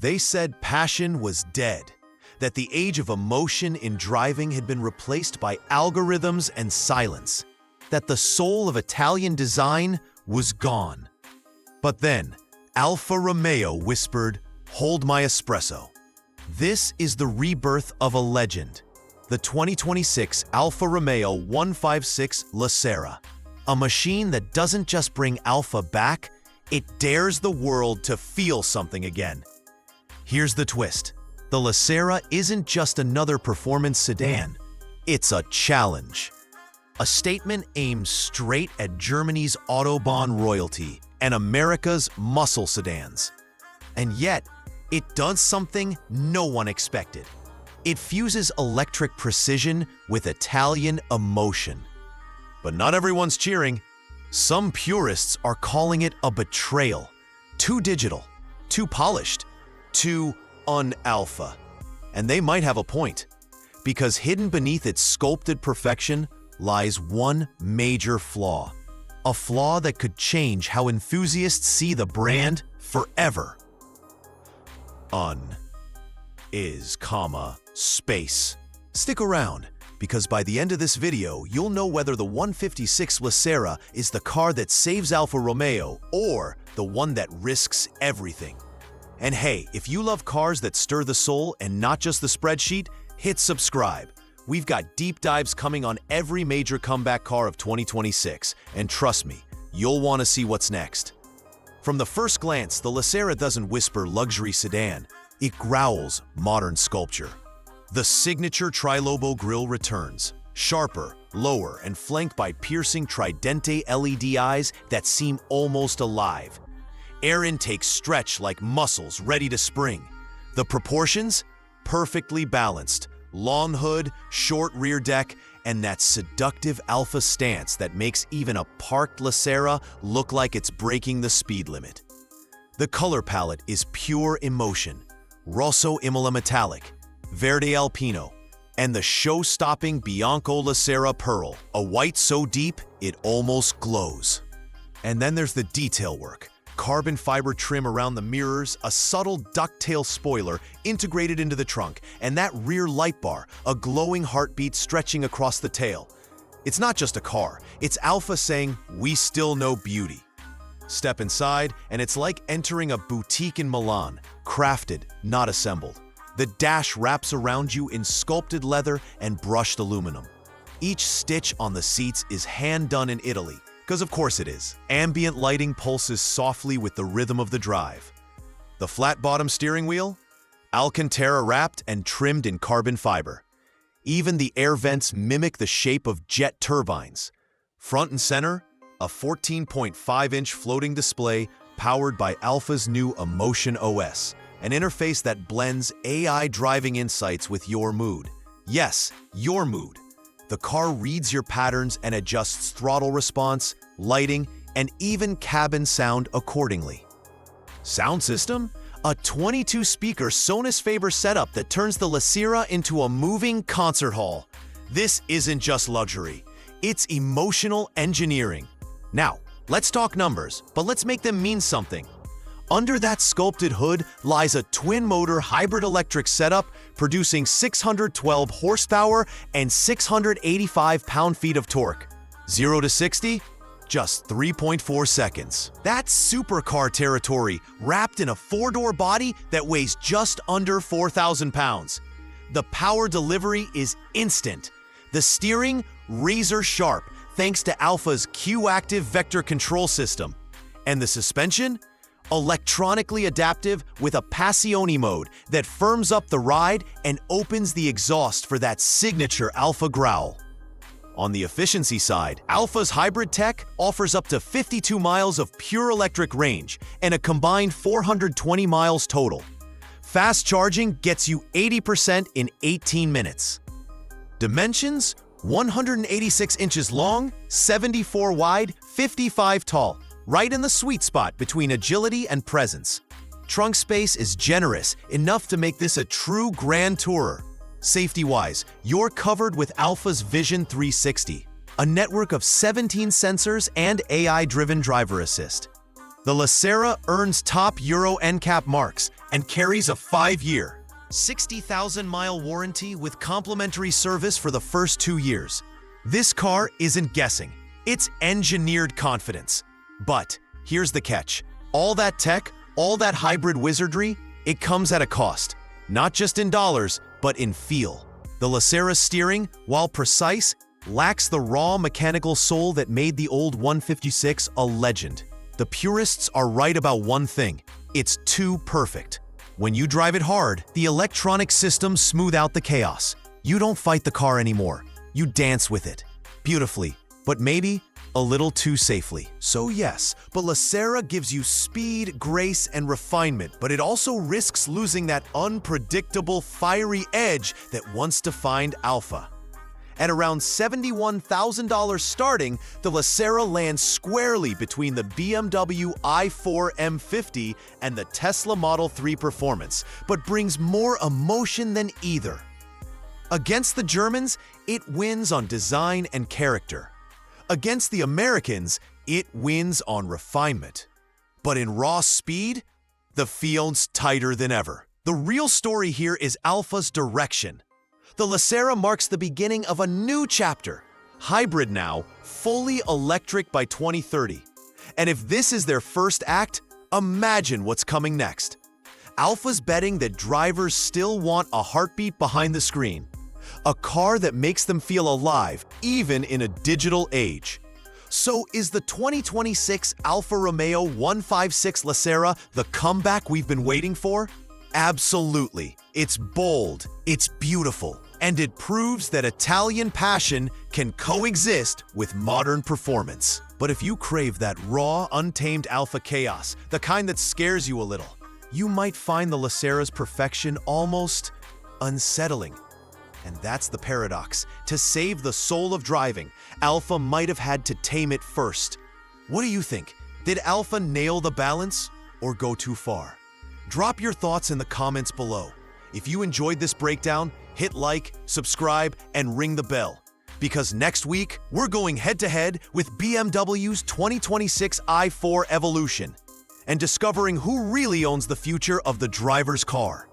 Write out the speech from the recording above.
They said passion was dead, that the age of emotion in driving had been replaced by algorithms and silence, that the soul of Italian design was gone. But then, Alfa Romeo whispered, "Hold my espresso." This is the rebirth of a legend, the 2026 Alfa Romeo 156 Lascera, a machine that doesn't just bring Alfa back, it dares the world to feel something again. Here's the twist. The Lascera isn't just another performance sedan, it's a challenge. A statement aimed straight at Germany's Autobahn royalty and America's muscle sedans. And yet, it does something no one expected. It fuses electric precision with Italian emotion. But not everyone's cheering. Some purists are calling it a betrayal. Too digital, too polished, too un-Alfa. And they might have a point, because hidden beneath its sculpted perfection lies one major flaw. A flaw that could change how enthusiasts see the brand forever. Space. Stick around, because by the end of this video, you'll know whether the 156 Lascera is the car that saves Alfa Romeo or the one that risks everything. And hey, if you love cars that stir the soul and not just the spreadsheet, hit subscribe. We've got deep dives coming on every major comeback car of 2026, and trust me, you'll want to see what's next. From the first glance, the Lascera doesn't whisper luxury sedan, it growls modern sculpture. The signature tri-lobo grille returns, sharper, lower, and flanked by piercing Tridente LED eyes that seem almost alive. Air intakes stretch like muscles ready to spring. The proportions? Perfectly balanced. Long hood, short rear deck, and that seductive Alfa stance that makes even a parked Lascera look like it's breaking the speed limit. The color palette is pure emotion. Rosso Imola Metallic, Verde Alpino, and the show-stopping Bianco Lascera Pearl, a white so deep it almost glows. And then there's the detail work. Carbon fiber trim around the mirrors, a subtle ducktail spoiler integrated into the trunk, and that rear light bar, a glowing heartbeat stretching across the tail. It's not just a car, it's Alfa saying, "We still know beauty." Step inside, and it's like entering a boutique in Milan, crafted, not assembled. The dash wraps around you in sculpted leather and brushed aluminum. Each stitch on the seats is hand-done in Italy, because of course it is. Ambient lighting pulses softly with the rhythm of the drive. The flat-bottom steering wheel? Alcantara wrapped and trimmed in carbon fiber. Even the air vents mimic the shape of jet turbines. Front and center, a 14.5-inch floating display powered by Alfa's new Emotion OS, an interface that blends AI driving insights with your mood. Yes, your mood. The car reads your patterns and adjusts throttle response, lighting, and even cabin sound accordingly. Sound system? A 22-speaker Sonos Faber setup that turns the Lascera into a moving concert hall. This isn't just luxury, it's emotional engineering. Now, let's talk numbers, but let's make them mean something. Under that sculpted hood lies a twin-motor hybrid electric setup producing 612 horsepower and 685 pound-feet of torque. 0 to 60? Just 3.4 seconds. That's supercar territory, wrapped in a four-door body that weighs just under 4,000 pounds. The power delivery is instant. The steering, razor-sharp, thanks to Alfa's Q-Active vector control system. And the suspension? Electronically adaptive with a Passione mode that firms up the ride and opens the exhaust for that signature Alfa growl. On the efficiency side, Alfa's hybrid tech offers up to 52 miles of pure electric range and a combined 420 miles total. Fast charging gets you 80% in 18 minutes. Dimensions? 186 inches long, 74 wide, 55 tall. Right in the sweet spot between agility and presence. Trunk space is generous, enough to make this a true grand tourer. Safety-wise, you're covered with Alfa's Vision 360, a network of 17 sensors and AI-driven driver assist. The Lascera earns top Euro NCAP marks and carries a 5-year, 60,000-mile warranty with complimentary service for the first 2 years. This car isn't guessing. It's engineered confidence. But here's the catch. All that tech, all that hybrid wizardry, it comes at a cost. Not just in dollars, but in feel. The Lascera steering, while precise, lacks the raw mechanical soul that made the old 156 a legend. The purists are right about one thing. It's too perfect. When you drive it hard, the electronic systems smooth out the chaos. You don't fight the car anymore. You dance with it. Beautifully, but maybe a little too safely. So yes, but Lascera gives you speed, grace, and refinement, but it also risks losing that unpredictable, fiery edge that once defined Alfa. At around $71,000 starting, the Lascera lands squarely between the BMW i4 M50 and the Tesla Model 3 Performance, but brings more emotion than either. Against the Germans, it wins on design and character. Against the Americans, it wins on refinement. But in raw speed, the field's tighter than ever. The real story here is Alfa's direction. The Lascera marks the beginning of a new chapter. Hybrid now, fully electric by 2030. And if this is their first act, imagine what's coming next. Alfa's betting that drivers still want a heartbeat behind the screen. A car that makes them feel alive, even in a digital age. So is the 2026 Alfa Romeo 156 Lascera the comeback we've been waiting for? Absolutely. It's bold, it's beautiful, and it proves that Italian passion can coexist with modern performance. But if you crave that raw, untamed Alfa chaos, the kind that scares you a little, you might find the Lascera's perfection almost unsettling. And that's the paradox. To save the soul of driving, Alfa might have had to tame it first. What do you think? Did Alfa nail the balance or go too far? Drop your thoughts in the comments below. If you enjoyed this breakdown, hit like, subscribe, and ring the bell. Because next week, we're going head-to-head with BMW's 2026 i4 Evolution and discovering who really owns the future of the driver's car.